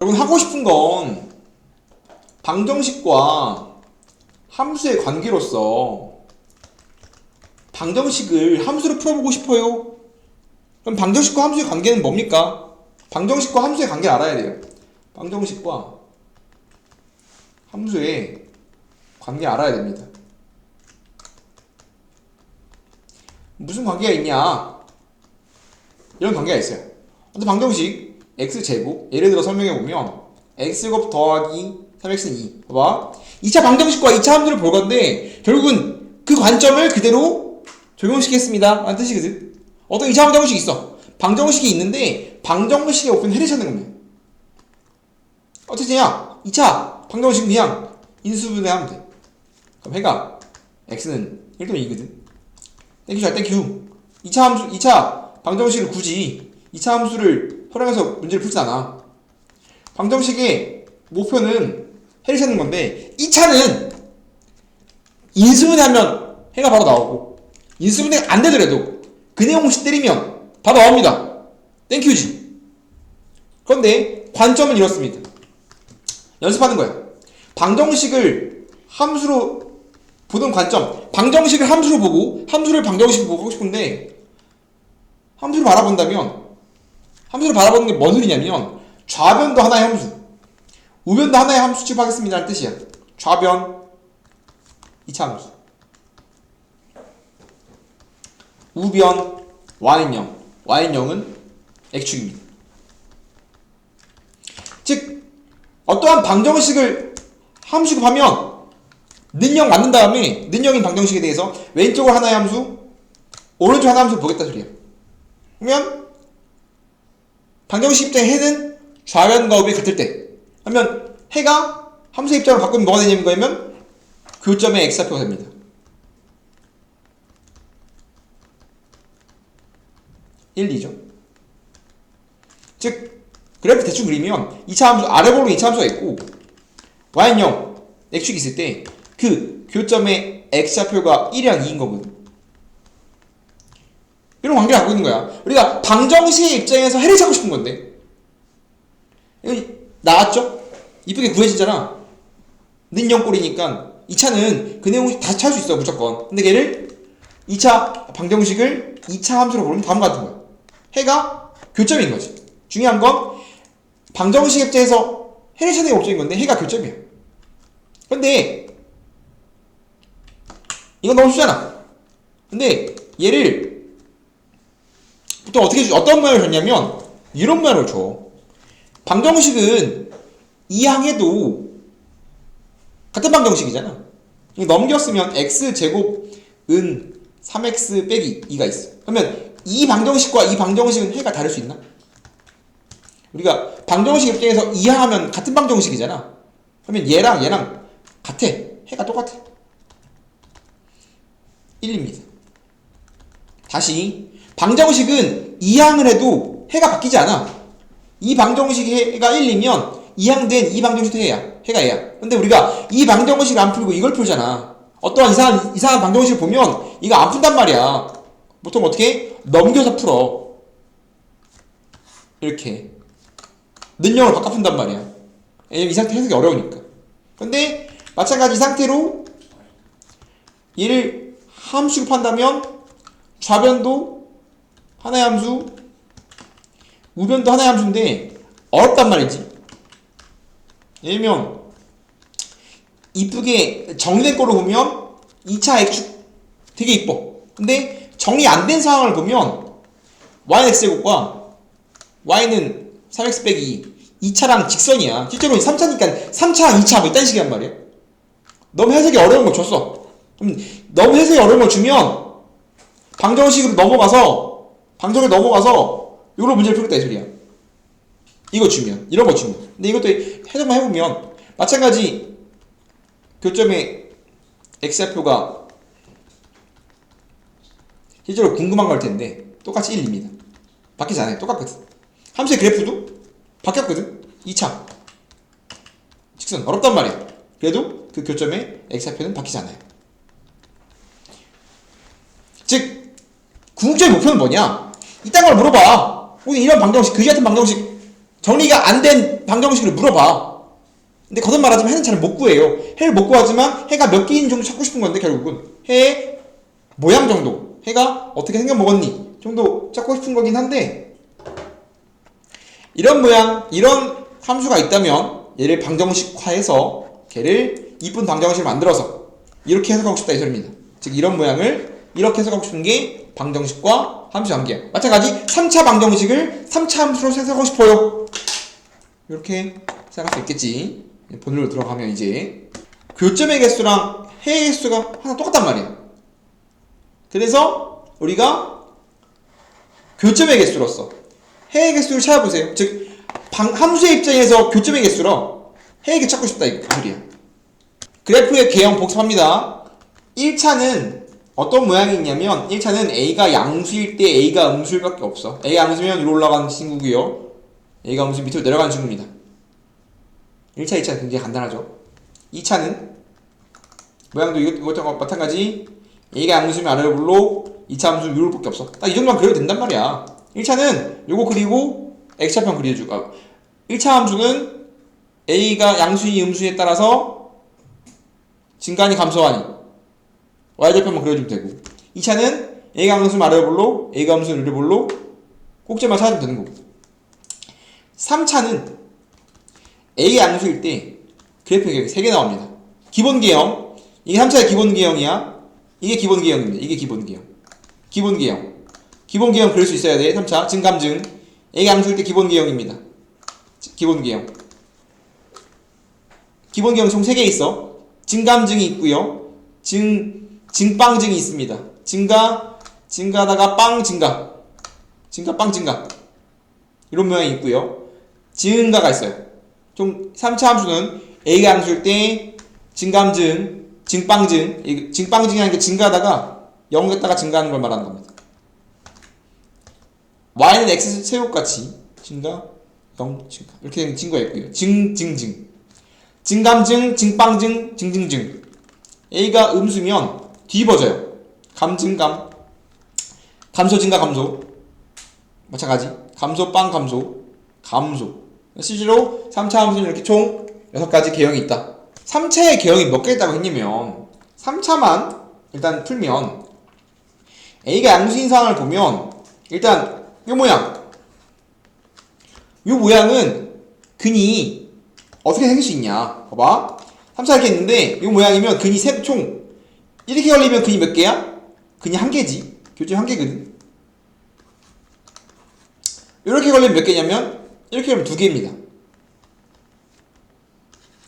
여러분 하고 싶은 건 방정식과 함수의 관계로서 방정식을 함수로 풀어보고 싶어요. 그럼 방정식과 함수의 관계는 뭡니까? 방정식과 함수의 관계를 알아야 돼요. 방정식과 함수의 관계 알아야 됩니다. 무슨 관계가 있냐? 이런 관계가 있어요. 어떤 방정식 x제곱, 예를 들어 설명해보면 x제곱 더하기 3x는 2. 봐봐. 2차 방정식과 2차 함수를 볼 건데 결국은 그 관점을 그대로 적용시키겠습니다 라는 뜻이거든. 어떤 2차 방정식이 있어. 방정식이 있는데 방정식의 목표는 해를 찾는 겁니다. 어떻게 되냐? 2차 방정식은 그냥 인수분해하면 돼. 그럼 해가 x는 1도면 2거든. 땡큐 잘 땡큐. 2차 함수, 2차 방정식을 굳이 2차 함수를 활용해서 문제를 풀지 않아. 방정식의 목표는 해를 찾는 건데 2차는 인수분해하면 해가 바로 나오고 인수분해가 안 되더라도 그 내용 혹시 때리면 바로 나옵니다. 땡큐지. 그런데 관점은 이렇습니다. 연습하는 거야. 방정식을 함수로 보던 관점, 방정식을 함수로 보고 함수를 방정식으로 보고 하고 싶은데 함수를 바라본다면 함수를 바라보는 게 뭔 소리냐면 좌변도 하나의 함수, 우변도 하나의 함수 취급하겠습니다 라는 뜻이야. 좌변 2차 함수, 우변 y는 0, y는 0은 x축입니다. 즉 어떠한 방정식을 함수 취급하면 는0 만든 다음에 는0인 방정식에 대해서 왼쪽으로 하나의 함수, 오른쪽 하나의 함수를 보겠다 소리야. 그러면 방정식 입장의 해는 좌변과 우변이 같을 때 하면 해가 함수의 입장을 바꾸면 뭐가 되냐는 거냐면 교점의 x좌표가 됩니다. 1, 2죠. 즉 그래프 대충 그리면 2차 함수, 아래 볼록 2차 함수가 있고 y는 0, x축이 있을 때 그 교점의 x좌표가 1이랑 2인 거거든. 이런 관계를 갖고 있는 거야. 우리가 방정식의 입장에서 해를 찾고 싶은 건데 이거 나왔죠? 이쁘게 구해지잖아. 는 0꼴이니까 2차는 그 내용을 다 찾을 수 있어 무조건. 근데 걔를 2차 방정식을 2차 함수로 보면 다음과 같은 거야. 해가 교점인 거지. 중요한 건 방정식 입장에서 해를 찾는 게 목적인 건데 해가 교점이야. 근데 이건 너무 쉽잖아. 근데 얘를 보통 어떤 모양을 줬냐면 이런 모양을 줘. 방정식은 이항해도 같은 방정식이잖아. 넘겼으면 x제곱은 3x 빼기 2가 있어. 그러면 이 방정식과 이 방정식은 해가 다를 수 있나? 우리가 방정식 입장에서 이항하면 같은 방정식이잖아. 그러면 얘랑 같아. 해가 똑같아. 1입니다. 다시 방정식은 이항을 해도 해가 바뀌지 않아. 이 방정식의 해가 1이면 이항된 이 방정식도 해가 얘야. 근데 우리가 이 방정식을 안 풀고 이걸 풀잖아. 어떠한 이상한 방정식을 보면 이거 안 푼단 말이야. 보통 어떻게? 넘겨서 풀어. 이렇게 는0을 바꿔 푼단 말이야. 왜냐면 이 상태 해석이 어려우니까. 근데 마찬가지 이 상태로 얘를 함수 취급한다면 좌변도 하나의 함수, 우변도 하나의 함수인데 어렵단 말이지. 예를 들면 이쁘게 정리된 거로 보면 2차 x축 되게 이뻐. 근데 정리 안 된 상황을 보면 y는 x제곱과 y는 3x 빼기 2차랑 직선이야. 실제로 3차니까 3차랑 2차 뭐 이딴 식이란 말이야. 너무 해석이 어려운 걸 줬어. 그럼 너무 해석이 어려운 걸 주면 방정식으로 넘어가서 이걸로 문제를 풀겠다 이 소리야. 이거 주면, 이런 거 주면. 근데 이것도 해석만 해보면 마찬가지 교점의 x좌표가 실제로 궁금한 걸 텐데 똑같이 1입니다. 바뀌지 않아요. 똑같거든. 함수의 그래프도 바뀌었거든. 2차 직선 어렵단 말이야. 그래도 그 교점의 x좌표는 바뀌지 않아요. 즉 궁극적인 목표는 뭐냐? 이딴 걸 물어봐. 이런 방정식, 그지 같은 방정식 정리가 안 된 방정식을 물어봐. 근데 거듭 말하자면 해는 잘 못 구해요. 해를 못 구하지만 해가 몇 개인 정도 찾고 싶은 건데 결국은 해의 모양 정도, 해가 어떻게 생겨먹었니 정도 찾고 싶은 거긴 한데 이런 모양, 이런 함수가 있다면 얘를 방정식화해서 걔를 이쁜 방정식을 만들어서 이렇게 해석하고 싶다 이 소리입니다. 즉 이런 모양을 이렇게 해석하고 싶은 게 방정식과 함수 관계야. 마찬가지 3차 방정식을 3차 함수로 해석하고 싶어요. 이렇게 생각할 수 있겠지. 본론으로 들어가면 이제 교점의 개수랑 해의 개수가 하나 똑같단 말이야. 그래서 우리가 교점의 개수로서 해의 개수를 찾아보세요. 즉 함수의 입장에서 교점의 개수로 해의 개수 찾고 싶다 이 소리야. 그래프의 개형 복습합니다. 1차는 어떤 모양이 있냐면 1차는 A가 양수일 때 A가 음수일 밖에 없어. A가 양수면 위로 올라가는 친구고요. A가 음수 밑으로 내려가는 친구입니다. 1차, 2차는 굉장히 간단하죠. 2차는 모양도 이것도 마찬가지. A가 양수면 아래로 불러 2차 함수는 위로 밖에 없어. 딱 이 정도만 그려도 된단 말이야. 1차는 요거 그리고 X좌편 그려주고 1차 함수는 A가 양수니 음수에 따라서 증가하니 감소하니 Y좌편만 그려주면 되고 2차는 A가 음수면 아래로 불러 A가 음수는 위로 불러 꼭지만 찾아주면 되는 거고 3차는 A가 양수일 때 그래프 개형이 3개 나옵니다. 기본 개형 이게 3차의 기본 개형이야. 이게 기본 개형입니다. 이게 기본 개형. 기본 개형. 기본 개형 그릴 수 있어야 돼. 3차 증감증 A가 양수일 때 기본 개형입니다. 기본 개형. 기본 개형 총 3개 있어. 증감증이 있고요. 증빵증이 있습니다. 증가하다가 빵 증가. 빵 증가. 이런 모양이 있고요. 증가가 있어요. 총 3차 함수는 A가 양수일 때 증감증, 증빵증, 증빵증이라는 게 증가하다가 0 됐다가 증가하는 걸 말하는 겁니다. Y는 X 세우같이 증가, 0, 증가 이렇게 된 친구가 있고요. 증감증, 증빵증, 증증증 A가 음수면 뒤집어져요. 감증감, 감소, 증가, 감소 마찬가지 감소, 빵, 감소 실제로 3차 함수는 이렇게 총 6가지 개형이 있다. 3차의 개형이 몇 개 있다고 했냐면 3차만 일단 풀면 A가 양수인 상황을 보면 일단 이 모양은 근이 어떻게 생길 수 있냐 봐봐 3차 이렇게 있는데 이 모양이면 근이 총 이렇게 걸리면 근이 몇 개야? 근이 1개지 교점 1개거든 이렇게 걸리면 몇 개냐면 이렇게 걸리면 2개입니다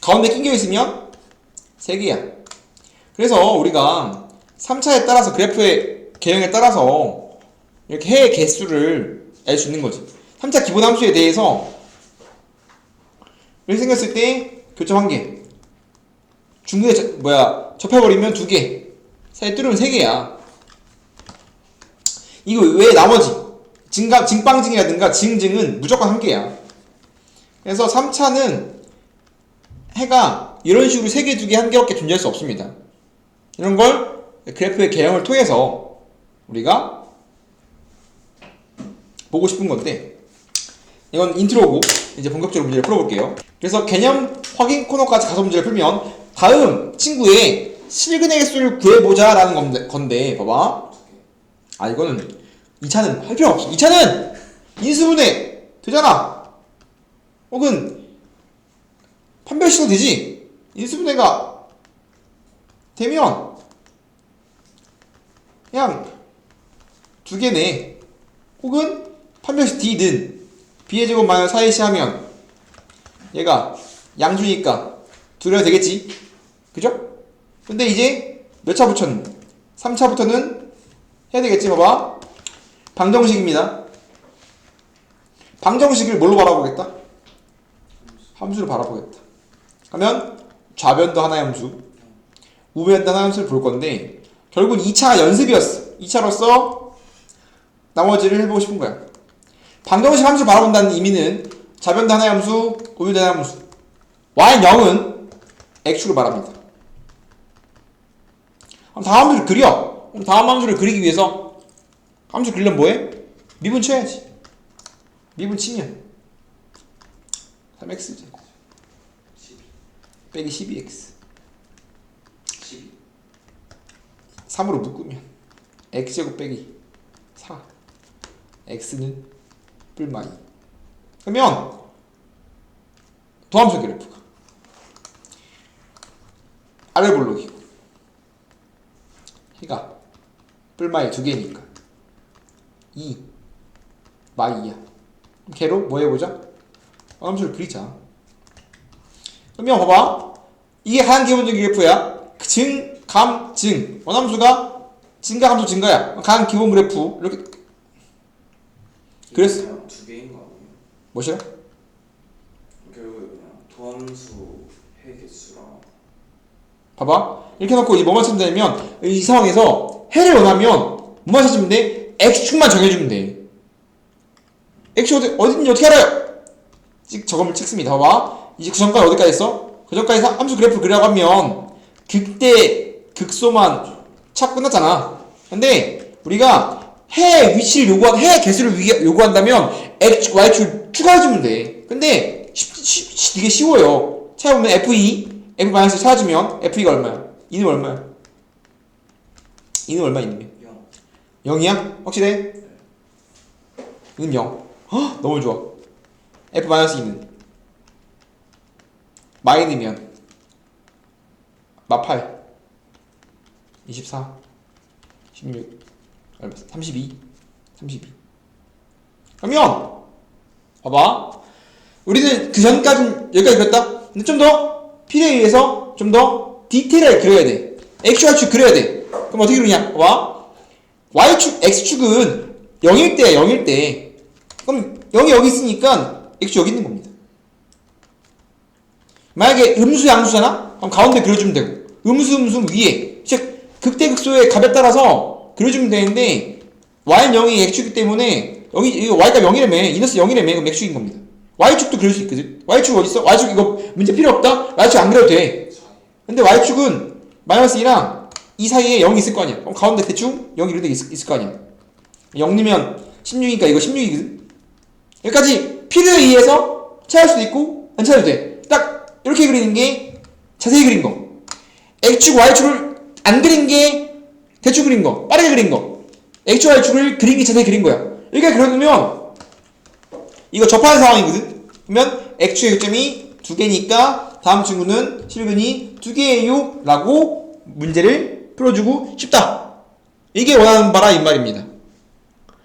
가운데 낑겨 있으면 3개야 그래서 우리가 3차에 따라서 그래프의 개형에 따라서 이렇게 해의 개수를 알 수 있는 거지 3차 기본 함수에 대해서 이렇게 생겼을 때 교점 1개 중간에 접해버리면 2개 사이에 뚫으면 3개야 이거 왜 나머지 증빵증이라든가 증증은 무조건 1개야 그래서 3차는 해가 이런 식으로 3개, 2개, 1개밖에 존재할 수 없습니다 이런 걸 그래프의 개형을 통해서 우리가 보고 싶은 건데 이건 인트로고 이제 본격적으로 문제를 풀어볼게요 그래서 개념 확인 코너까지 가서 문제를 풀면 다음 친구의 실근의 개수를 구해보자 라는 건데 봐봐 이거는 2차는 할 필요 없어 2차는 인수분해 되잖아 혹은 판별식도 되지 인수분해가 되면 그냥 2개네 혹은 판별식 D는 B의 제곱 마이너스 4AC 하면 얘가 양수니까 2가 되겠지 그죠? 근데 이제 몇 차 붙였니? 3차부터는 해야 되겠지 봐봐 방정식입니다 방정식을 뭘로 바라보겠다? 함수로 바라보겠다 하면 좌변도 하나의 함수 우변도 하나의 함수를 볼 건데 결국은 2차가 연습이었어 2차로서 나머지를 해보고 싶은 거야 방정식 함수를 바라본다는 의미는 좌변도 하나의 함수 우변도 하나의 함수 Y는 0은 X축을 말합니다 그럼 다음 함수를 그려 그럼 다음 함수를 그리기 위해서 함수 그리려면 뭐해? 미분 쳐야지 미분 치면 3x 12. 빼기 12x 12. 3으로 묶으면 x제곱 빼기 4 x는 뿔마 2. 그러면 도함수 그래프가 아래볼록이고 해가 뿔마이 2개니까 2 마이야. 그럼 걔로 뭐 해보자? 원함수를 그리자. 그러면 봐봐, 이게 가장 기본적인 그래프야. 증, 감, 증. 원함수가 증가, 감소, 증가야. 가장 기본 그래프. 이렇게 그랬어. 그냥 두 개인 거 아니에요? 뭐시라? 결국에 그냥 도함수 해 개수랑 봐봐, 이렇게 해놓고 이제 뭐만 찾으면 되냐면 이 상황에서 해를 원하면 뭐만 찾으면 돼? x축만 정해주면 돼. x 어딨는지 어떻게 알아요? 저걸 찍습니다. 봐봐, 이제 그 전까지 어디까지 했어? 그 전까지 함수 그래프를 그리라고 하면 극대 극소만 찾고 끝났잖아. 근데 우리가 해 위치를 해 개수를 요구한다면 x, y축을 추가해주면 돼. 근데 되게 쉬워요. 찾아보면 f2 f-를 찾아주면 f2가 얼마야? 2는 얼마야? 2는 얼마 있는 0. 0이야? 확실해? 2는 0. 헉, 너무 좋아. f-2는 마이너면 마 8 24 16 얼마? 32 그러면 봐봐, 우리는 그 전까지 여기까지 그렸다. 근데 좀 더 필요에 의해서 좀 더 디테일하게 그려야 돼. x, y축 그려야 돼. 그럼 어떻게 그리냐? 봐봐, y축, x축은 0일 때야. 0일 때. 그럼 0이 여기 있으니까 x축 여기 있는 겁니다. 만약에 음수 양수잖아? 그럼 가운데 그려주면 되고, 음수 위에, 즉 극대극소의 값에 따라서 그려주면 되는데 y는 0이 x축이기 때문에 여기 y가 0이라며, 이너스 0이라며, 그럼 x축인 겁니다. y축도 그릴 수 있거든. y축 어딨어? y축 이거 문제 필요 없다? y축 안 그려도 돼. 근데 y축은 마이너스 2랑 2 사이에 0이 있을 거 아니야. 그럼 가운데 대충 0이 이렇게 있을 거 아니야. 0이면 16이니까 이거 16이거든. 여기까지 필요에 의해서 찾을 수도 있고 안 찾아도 돼. 딱 이렇게 그리는 게 자세히 그린 거. x축, y축을 안 그린 게 대충 그린 거, 빠르게 그린 거. x축, y축을 그린 게 자세히 그린 거야. 이렇게 그려놓으면 이거 접하는 상황이거든. 그러면 x축의 요점이 2개니까 다음 친구는 실근이 2개예요 라고 문제를 풀어주고 싶다. 이게 원하는 바라 이 말입니다.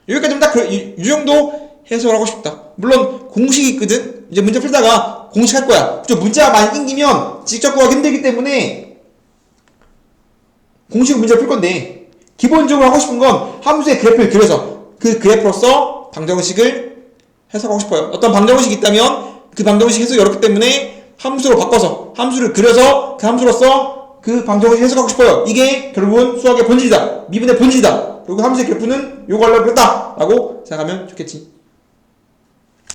여기까지는 딱 이 정도 해석을 하고 싶다. 물론 공식이 있거든. 이제 문제 풀다가 공식 할 거야. 좀 문제가 많이 낑기면 직접 구하기 힘들기 때문에 공식 문제를 풀 건데, 기본적으로 하고 싶은 건 함수의 그래프를 그려서 그 그래프로서 방정식을 해석하고 싶어요. 어떤 방정식이 있다면 그 방정식 해석이 어렵기 때문에 함수로 바꿔서 함수를 그려서 그 함수로서 그 방정식 해석하고 싶어요. 이게 결국은 수학의 본질이다. 미분의 본질이다. 그리고 함수의 그래프는 요거 하려고 그랬다 라고 생각하면 좋겠지.